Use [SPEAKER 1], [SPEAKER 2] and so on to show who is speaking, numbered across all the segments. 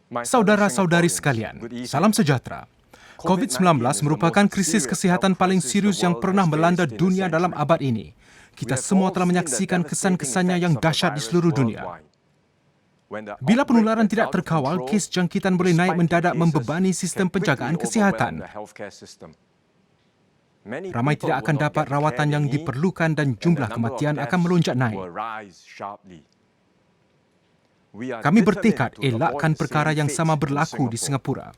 [SPEAKER 1] Saudara-saudari sekalian, salam sejahtera. COVID-19 merupakan krisis kesihatan paling serius yang pernah melanda dunia dalam abad ini. Kita semua telah menyaksikan kesan-kesannya yang dahsyat di seluruh dunia. Bila penularan tidak terkawal, kes jangkitan boleh naik mendadak membebani sistem penjagaan kesihatan. Ramai tidak akan dapat rawatan yang diperlukan dan jumlah kematian akan melonjak naik. Kami bertekad elakkan perkara yang sama berlaku di Singapura.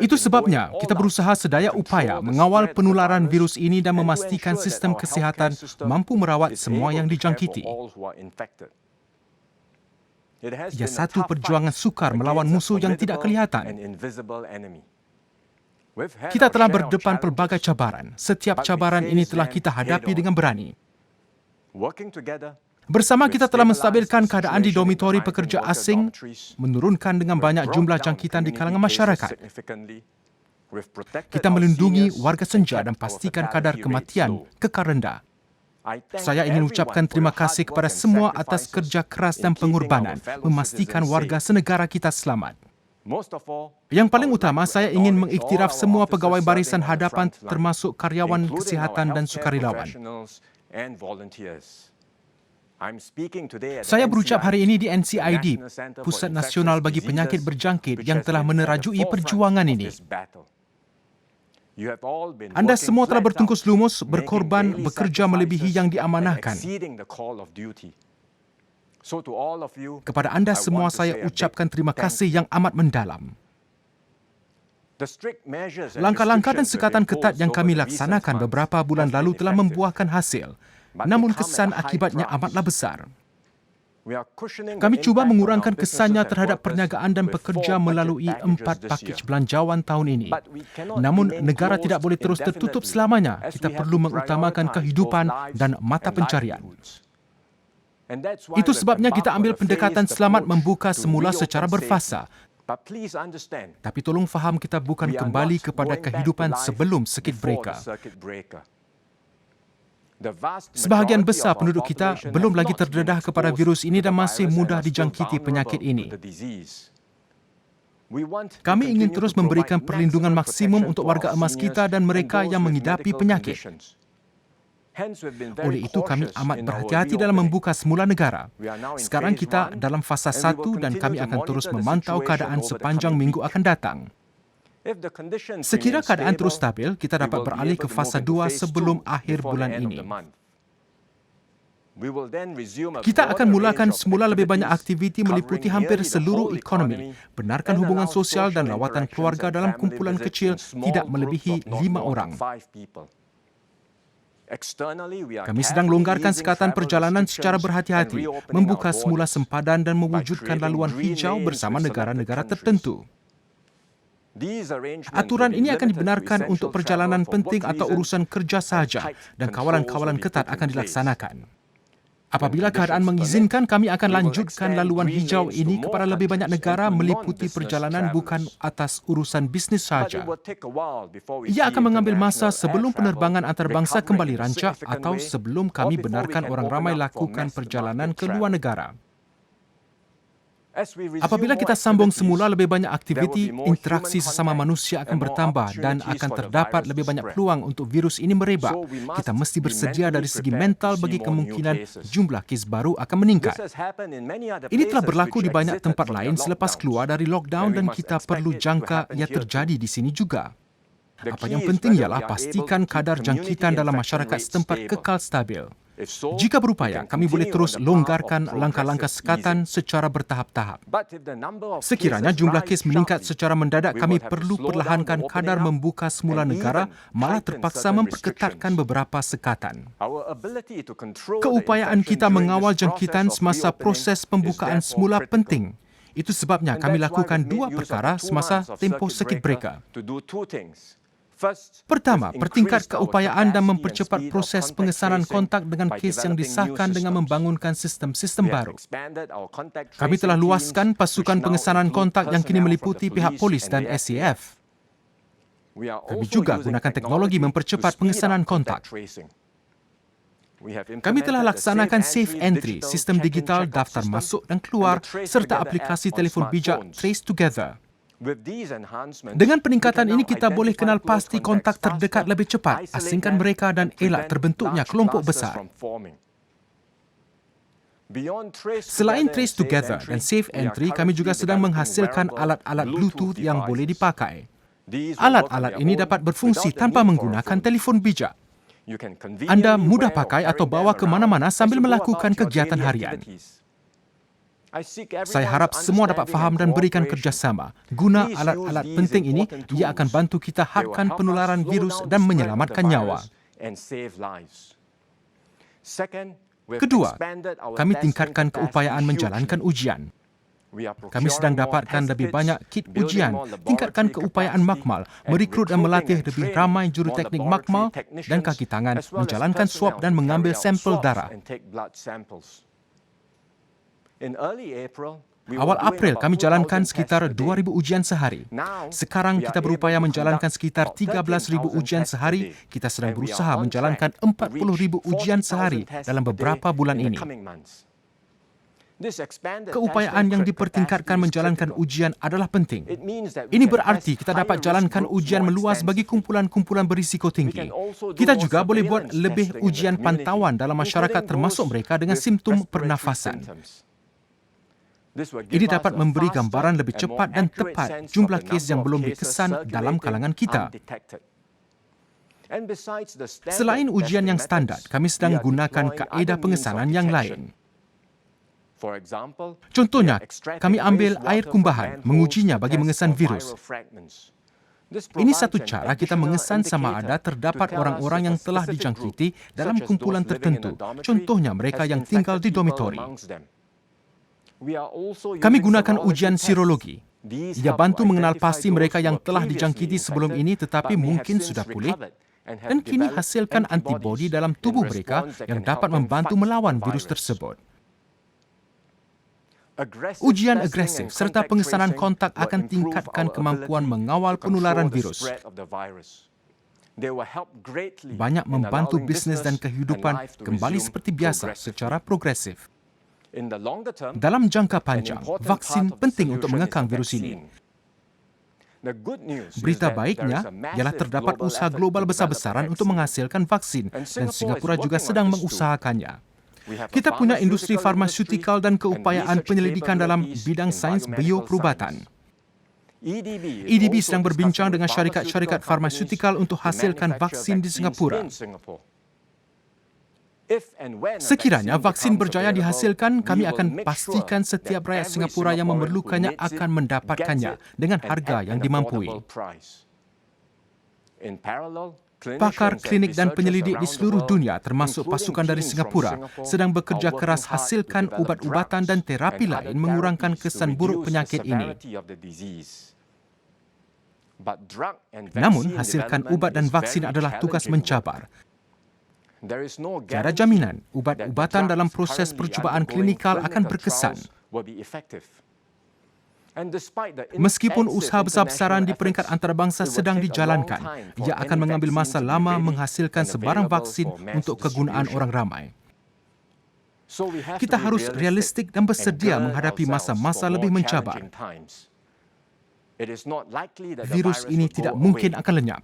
[SPEAKER 1] Itu sebabnya kita berusaha sedaya upaya mengawal penularan virus ini dan memastikan sistem kesihatan mampu merawat semua yang dijangkiti. Ia satu perjuangan sukar melawan musuh yang tidak kelihatan. Kita telah berdepan pelbagai cabaran. Setiap cabaran ini telah kita hadapi dengan berani. Bersama kita telah menstabilkan keadaan di dormitori pekerja asing, menurunkan dengan banyak jumlah jangkitan di kalangan masyarakat. Kita melindungi warga senja dan pastikan kadar kematian kekal rendah. Saya ingin ucapkan terima kasih kepada semua atas kerja keras dan pengorbanan memastikan warga senegara kita selamat. Yang paling utama, saya ingin mengiktiraf semua pegawai barisan hadapan termasuk karyawan kesihatan dan sukarelawan. Saya berucap hari ini di NCID, Pusat Nasional bagi Penyakit Berjangkit yang telah menerajui perjuangan ini. Anda semua telah bertungkus lumus, berkorban, bekerja melebihi yang diamanahkan. Kepada anda semua saya ucapkan terima kasih yang amat mendalam. Langkah-langkah dan sekatan ketat yang kami laksanakan beberapa bulan lalu telah membuahkan hasil. Namun kesan akibatnya amatlah besar. Kami cuba mengurangkan kesannya terhadap perniagaan dan pekerja melalui 4 pakej belanjawan tahun ini. Namun negara tidak boleh terus tertutup selamanya. Kita perlu mengutamakan kehidupan dan mata pencarian. Itu sebabnya kita ambil pendekatan selamat membuka semula secara berfasa. Tapi tolong faham, kita bukan kembali kepada kehidupan sebelum circuit breaker. Sebahagian besar penduduk kita belum lagi terdedah kepada virus ini dan masih mudah dijangkiti penyakit ini. Kami ingin terus memberikan perlindungan maksimum untuk warga emas kita dan mereka yang mengidapi penyakit. Oleh itu, kami amat berhati-hati dalam membuka semula negara. Sekarang kita dalam fasa 1 dan kami akan terus memantau keadaan sepanjang minggu akan datang. Sekira keadaan terus stabil, kita dapat beralih ke fasa 2 sebelum akhir bulan ini. Kita akan mulakan semula lebih banyak aktiviti meliputi hampir seluruh ekonomi, benarkan hubungan sosial dan rawatan keluarga dalam kumpulan kecil tidak melebihi 5 orang. Kami sedang longgarkan sekatan perjalanan secara berhati-hati, membuka semula sempadan dan mewujudkan laluan hijau bersama negara-negara tertentu. Aturan ini akan dibenarkan untuk perjalanan penting atau urusan kerja sahaja dan kawalan-kawalan ketat akan dilaksanakan. Apabila keadaan mengizinkan, kami akan lanjutkan laluan hijau ini kepada lebih banyak negara meliputi perjalanan bukan atas urusan bisnis sahaja. Ia akan mengambil masa sebelum penerbangan antarabangsa kembali rancak atau sebelum kami benarkan orang ramai lakukan perjalanan ke luar negara. Apabila kita sambung semula, lebih banyak aktiviti, interaksi sesama manusia akan bertambah dan akan terdapat lebih banyak peluang untuk virus ini merebak. Kita mesti bersedia dari segi mental bagi kemungkinan jumlah kes baru akan meningkat. Ini telah berlaku di banyak tempat lain selepas keluar dari lockdown dan kita perlu jangka ia terjadi di sini juga. Apa yang penting ialah pastikan kadar jangkitan dalam masyarakat setempat kekal stabil. Jika berupaya, kami boleh terus longgarkan langkah-langkah sekatan secara bertahap-tahap. Sekiranya jumlah kes meningkat secara mendadak, kami perlu perlahankan kadar membuka semula negara, malah terpaksa memperketatkan beberapa sekatan. Keupayaan kita mengawal jangkitan semasa proses pembukaan semula penting. Itu sebabnya kami lakukan 2 perkara semasa tempoh circuit breaker. Pertama, pertingkat keupayaan dan mempercepat proses pengesanan kontak dengan kes yang disahkan dengan membangunkan sistem-sistem baru. Kami telah luaskan pasukan pengesanan kontak yang kini meliputi pihak polis dan SAF. Kami juga gunakan teknologi mempercepat pengesanan kontak. Kami telah laksanakan Safe Entry, sistem digital daftar masuk dan keluar, serta aplikasi telefon bijak Trace Together. Dengan peningkatan ini, kita boleh kenal pasti kontak terdekat lebih cepat, asingkan mereka dan elak terbentuknya kelompok besar. Selain Trace Together dan Safe Entry, kami juga sedang menghasilkan alat-alat Bluetooth yang boleh dipakai. Alat-alat ini dapat berfungsi tanpa menggunakan telefon bijak. Anda mudah pakai atau bawa ke mana-mana sambil melakukan kegiatan harian. Saya harap semua dapat faham dan berikan kerjasama. Guna alat-alat penting ini, ia akan bantu kita hadkan penularan virus dan menyelamatkan nyawa. Kedua, kami tingkatkan keupayaan menjalankan ujian. Kami sedang dapatkan lebih banyak kit ujian, tingkatkan keupayaan makmal, merekrut dan melatih lebih ramai juruteknik makmal dan kaki tangan, menjalankan swab dan mengambil sampel darah. Awal April, kami jalankan sekitar 2,000 ujian sehari. Sekarang kita berupaya menjalankan sekitar 13,000 ujian sehari. Kita sedang berusaha menjalankan 40,000 ujian sehari dalam beberapa bulan ini. Keupayaan yang dipertingkatkan menjalankan ujian adalah penting. Ini berarti kita dapat jalankan ujian meluas bagi kumpulan-kumpulan berisiko tinggi. Kita juga boleh buat lebih ujian pantauan dalam masyarakat termasuk mereka dengan simptom pernafasan. Ini dapat memberi gambaran lebih cepat dan tepat jumlah kes yang belum dikesan dalam kalangan kita. Selain ujian yang standar, kami sedang gunakan kaedah pengesanan yang lain. Contohnya, kami ambil air kumbahan, mengujinya bagi mengesan virus. Ini satu cara kita mengesan sama ada terdapat orang-orang yang telah dijangkiti dalam kumpulan tertentu. Contohnya, mereka yang tinggal di dormitori. Kami gunakan ujian serologi. Ia bantu mengenal pasti mereka yang telah dijangkiti sebelum ini tetapi mungkin sudah pulih dan kini hasilkan antibodi dalam tubuh mereka yang dapat membantu melawan virus tersebut. Ujian agresif serta pengesanan kontak akan tingkatkan kemampuan mengawal penularan virus. Banyak membantu bisnes dan kehidupan kembali seperti biasa secara progresif. Dalam jangka panjang, vaksin penting untuk mengekang virus ini. Berita baiknya ialah terdapat usaha global besar-besaran untuk menghasilkan vaksin dan Singapura juga sedang mengusahakannya. Kita punya industri farmasyutikal dan keupayaan penyelidikan dalam bidang sains bioperubatan. EDB sedang berbincang dengan syarikat-syarikat farmasyutikal untuk hasilkan vaksin di Singapura. Sekiranya vaksin berjaya dihasilkan, kami akan pastikan setiap rakyat Singapura yang memerlukannya akan mendapatkannya dengan harga yang dimampui. Pakar klinik dan penyelidik di seluruh dunia termasuk pasukan dari Singapura sedang bekerja keras hasilkan ubat-ubatan dan terapi lain mengurangkan kesan buruk penyakit ini. Namun, hasilkan ubat dan vaksin adalah tugas mencabar. Tiada jaminan ubat-ubatan dalam proses percubaan klinikal akan berkesan. Meskipun usaha besar-besaran di peringkat antarabangsa sedang dijalankan, ia akan mengambil masa lama menghasilkan sebarang vaksin untuk kegunaan orang ramai. Kita harus realistik dan bersedia menghadapi masa-masa lebih mencabar. Virus ini tidak mungkin akan lenyap.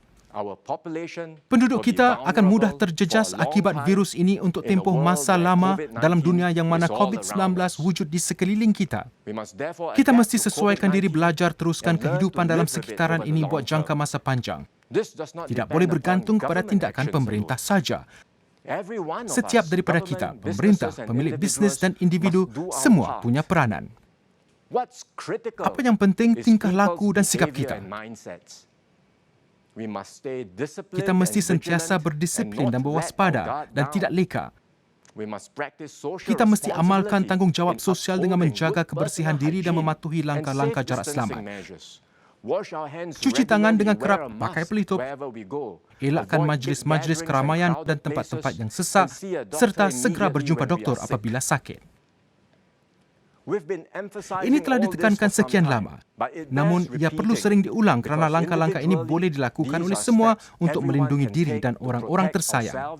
[SPEAKER 1] Penduduk kita akan mudah terjejas akibat virus ini untuk tempoh masa lama dalam dunia yang mana COVID-19 wujud di sekeliling kita. Kita mesti sesuaikan diri belajar teruskan kehidupan dalam sekitaran ini buat jangka masa panjang. Tidak boleh bergantung kepada tindakan pemerintah saja. Setiap daripada kita, pemerintah, pemilik bisnes dan individu, semua punya peranan. Apa yang penting tingkah laku dan sikap kita. Kita mesti sentiasa berdisiplin dan berwaspada dan tidak leka. Kita mesti amalkan tanggungjawab sosial dengan menjaga kebersihan diri dan mematuhi langkah-langkah jarak selamat. Cuci tangan dengan kerap, pakai pelitup, elakkan majlis-majlis keramaian dan tempat-tempat yang sesak, serta segera berjumpa doktor apabila sakit. Ini telah ditekankan sekian lama. Namun, ia perlu sering diulang kerana langkah-langkah ini boleh dilakukan oleh semua untuk melindungi diri dan orang-orang tersayang.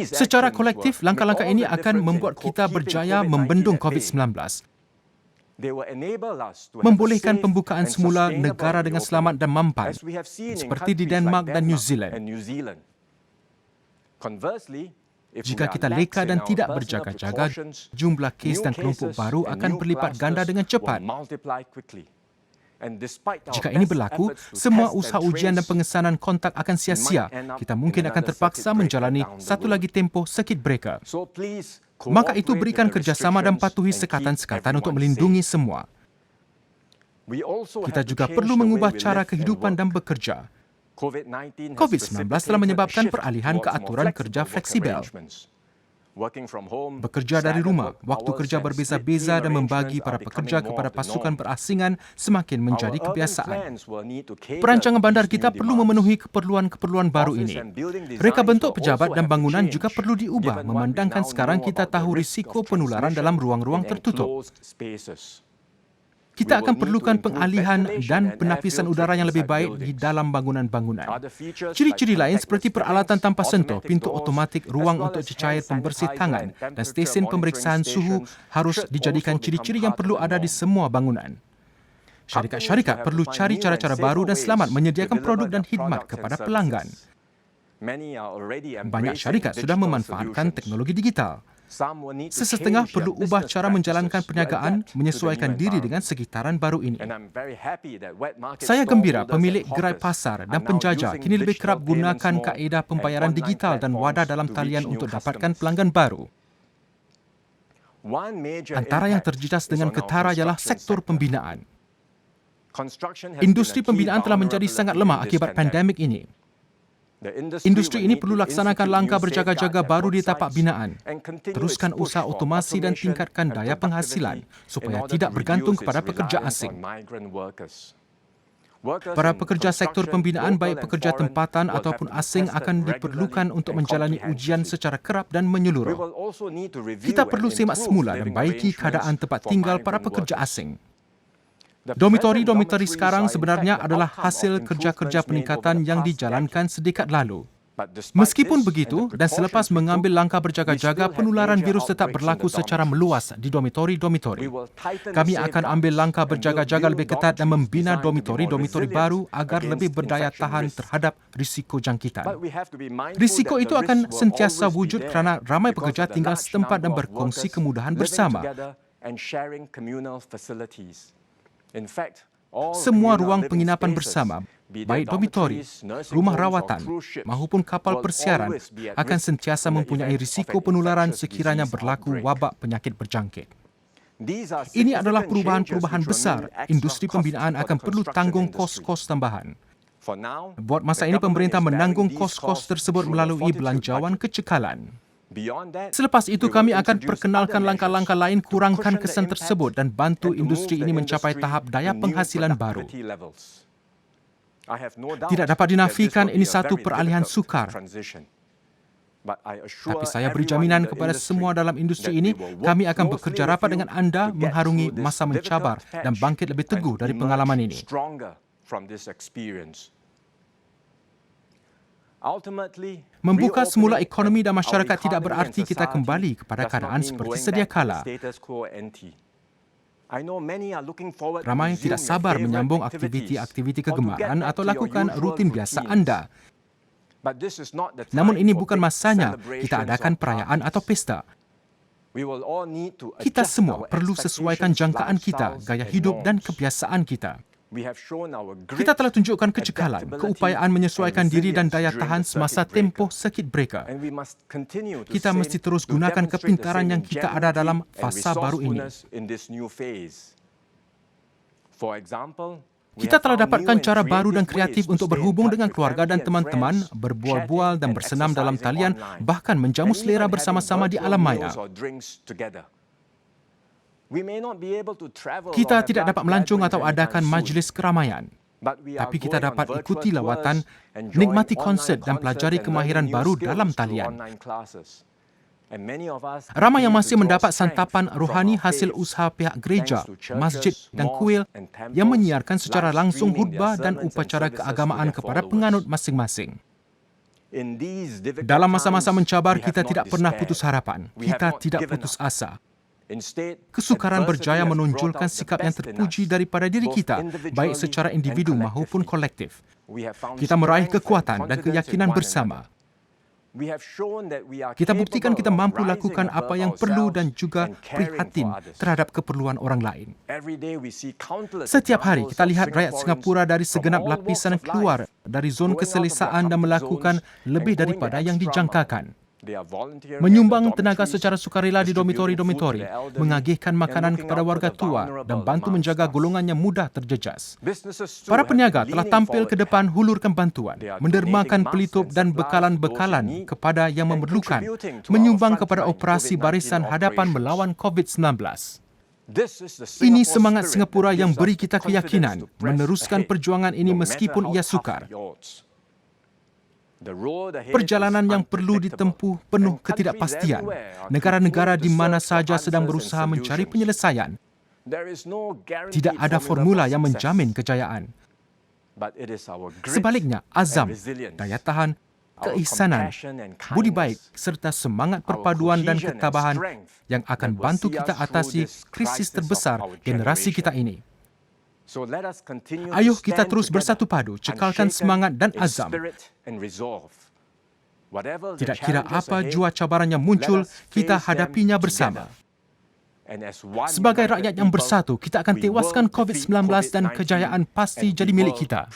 [SPEAKER 1] Secara kolektif, langkah-langkah ini akan membuat kita berjaya membendung COVID-19. Membolehkan pembukaan semula negara dengan selamat dan mampan, seperti di Denmark dan New Zealand. Jika kita leka dan tidak berjaga-jaga, jumlah kes dan kelompok baru akan berlipat ganda dengan cepat. Jika ini berlaku, semua usaha ujian dan pengesanan kontak akan sia-sia. Kita mungkin akan terpaksa menjalani satu lagi tempoh circuit breaker. Maka itu berikan kerjasama dan patuhi sekatan-sekatan untuk melindungi semua. Kita juga perlu mengubah cara kehidupan dan bekerja. COVID-19 telah menyebabkan peralihan ke aturan kerja fleksibel. Bekerja dari rumah, waktu kerja berbeza-beza dan membagi para pekerja kepada pasukan berasingan semakin menjadi kebiasaan. Perancangan bandar kita perlu memenuhi keperluan-keperluan baru ini. Reka bentuk pejabat dan bangunan juga perlu diubah memandangkan sekarang kita tahu risiko penularan dalam ruang-ruang tertutup. Kita akan perlukan pengalihan dan penapisan udara yang lebih baik di dalam bangunan-bangunan. Ciri-ciri lain seperti peralatan tanpa sentuh, pintu otomatik, ruang untuk cecair pembersih tangan dan stesen pemeriksaan suhu harus dijadikan ciri-ciri yang perlu ada di semua bangunan. Syarikat-syarikat perlu cari cara-cara baru dan selamat menyediakan produk dan khidmat kepada pelanggan. Banyak syarikat sudah memanfaatkan teknologi digital. Sesetengah perlu ubah cara menjalankan perniagaan menyesuaikan diri dengan sekitaran baru ini. Saya gembira pemilik gerai pasar dan penjajah kini lebih kerap gunakan kaedah pembayaran digital dan wadah dalam talian untuk dapatkan pelanggan baru. Antara yang terjejas dengan ketara ialah sektor pembinaan. Industri pembinaan telah menjadi sangat lemah akibat pandemik ini. Industri ini perlu laksanakan langkah berjaga-jaga baru di tapak binaan. Teruskan usaha otomasi dan tingkatkan daya penghasilan supaya tidak bergantung kepada pekerja asing. Para pekerja sektor pembinaan baik pekerja tempatan ataupun asing akan diperlukan untuk menjalani ujian secara kerap dan menyeluruh. Kita perlu semak semula dan baiki keadaan tempat tinggal para pekerja asing. Dormitori sekarang sebenarnya adalah hasil kerja-kerja peningkatan yang dijalankan sedekat lalu. Meskipun begitu, dan selepas mengambil langkah berjaga-jaga, penularan virus tetap berlaku secara meluas di dormitori. Kami akan ambil langkah berjaga-jaga lebih ketat dan membina dormitori baru agar lebih berdaya tahan terhadap risiko jangkitan. Risiko itu akan sentiasa wujud kerana ramai pekerja tinggal setempat dan berkongsi kemudahan bersama. Semua ruang penginapan bersama, baik dormitori, rumah rawatan maupun kapal persiaran akan sentiasa mempunyai risiko penularan sekiranya berlaku wabak penyakit berjangkit. Ini adalah perubahan-perubahan besar. Industri pembinaan akan perlu tanggung kos-kos tambahan. Buat masa ini, pemerintah menanggung kos-kos tersebut melalui belanjawan kecekalan. Selepas itu, kami akan perkenalkan langkah-langkah lain kurangkan kesan tersebut dan bantu industri ini mencapai tahap daya penghasilan baru. Tidak dapat dinafikan ini satu peralihan sukar. Tapi saya beri jaminan kepada semua dalam industri ini, kami akan bekerja rapat dengan anda mengharungi masa mencabar dan bangkit lebih teguh dari pengalaman ini. Membuka semula ekonomi dan masyarakat tidak berarti kita kembali kepada keadaan seperti sedia kala. Ramai tidak sabar menyambung aktiviti-aktiviti kegemaran atau lakukan rutin biasa anda. Namun ini bukan masanya kita adakan perayaan atau pesta. Kita semua perlu sesuaikan jangkaan kita, gaya hidup dan kebiasaan kita. Kita telah tunjukkan kecekalan, keupayaan menyesuaikan diri dan daya tahan semasa tempoh circuit breaker. Kita mesti terus gunakan kepintaran yang kita ada dalam fasa baru ini. Kita telah dapatkan cara baru dan kreatif untuk berhubung dengan keluarga dan teman-teman, berbual-bual dan bersenam dalam talian, bahkan menjamu selera bersama-sama di alam maya. Kita tidak dapat melancong atau adakan majlis keramaian. Tapi kita dapat ikuti lawatan, nikmati konsert dan pelajari kemahiran baru dalam talian. Ramai yang masih mendapat santapan rohani hasil usaha pihak gereja, masjid dan kuil yang menyiarkan secara langsung khutbah dan upacara keagamaan kepada penganut masing-masing. Dalam masa-masa mencabar, kita tidak pernah putus harapan. Kita tidak putus asa. Kesukaran berjaya menonjolkan sikap yang terpuji daripada diri kita, baik secara individu maupun kolektif. Kita meraih kekuatan dan keyakinan bersama. Kita buktikan kita mampu lakukan apa yang perlu dan juga prihatin terhadap keperluan orang lain. Setiap hari kita lihat rakyat Singapura dari segenap lapisan keluar dari zon keselesaan dan melakukan lebih daripada yang dijangkakan. Menyumbang tenaga secara sukarela di dormitori-dormitori, mengagihkan makanan kepada warga tua dan bantu menjaga golongan yang mudah terjejas. Para peniaga telah tampil ke depan hulurkan bantuan, mendermakan pelitup dan bekalan-bekalan kepada yang memerlukan, menyumbang kepada operasi barisan hadapan melawan COVID-19. Ini semangat Singapura yang beri kita keyakinan meneruskan perjuangan ini meskipun ia sukar. Perjalanan yang perlu ditempuh penuh ketidakpastian. Negara-negara di mana saja sedang berusaha mencari penyelesaian. Tidak ada formula yang menjamin kejayaan. Sebaliknya, azam, daya tahan, keisanan, budi baik serta semangat perpaduan dan ketabahan yang akan bantu kita atasi krisis terbesar generasi kita ini. Ayuh kita terus bersatu padu, cekalkan semangat dan azam. Tidak kira apa jua cabaran yang muncul, kita hadapinya bersama. Sebagai rakyat yang bersatu, kita akan tewaskan COVID-19 dan kejayaan pasti jadi milik kita.